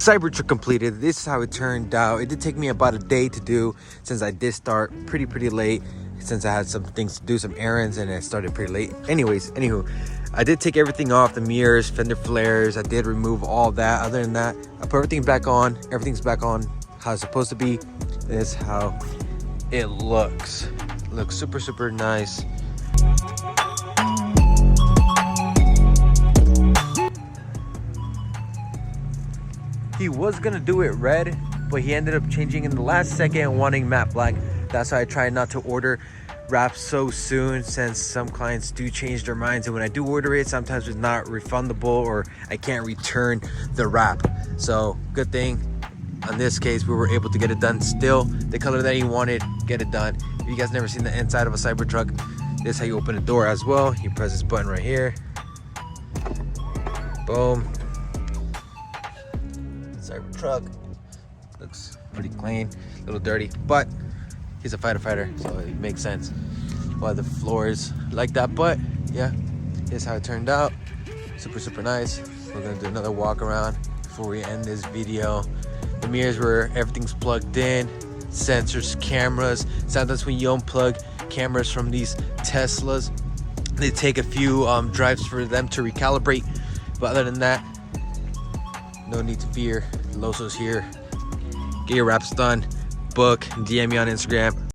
Cybertruck completed. This is how it turned out. It did take me about a day to do, since I did start pretty late, since I had some things to do, some errands, and I started pretty late. Anywho, I did take everything off, the mirrors, fender flares. I did remove all that. Other than that, I put everything back on. Everything's back on how it's supposed to be. This is how it looks. It looks super nice. He was gonna do it red, but he ended up changing in the last second, wanting matte black. That's why I try not to order wraps so soon, since some clients do change their minds, and when I do order it, sometimes it's not refundable or I can't return the wrap. So good thing in this case we were able to get it done still the color that he wanted, get it done. If you guys never seen the inside of a Cybertruck, this is how you open the door as well. You press this button right here, boom. Cybertruck looks pretty clean, a little dirty, but he's a fighter, so it makes sense why the floor is like that. But yeah, here's how it turned out. Super nice. We're gonna do another walk around before we end this video. The mirrors where everything's plugged in, sensors, cameras. Sometimes when you unplug cameras from these Teslas, they take a few drives for them to recalibrate, but other than that, no need to fear. Loso's here. Get your wraps done. Book, DM me on Instagram.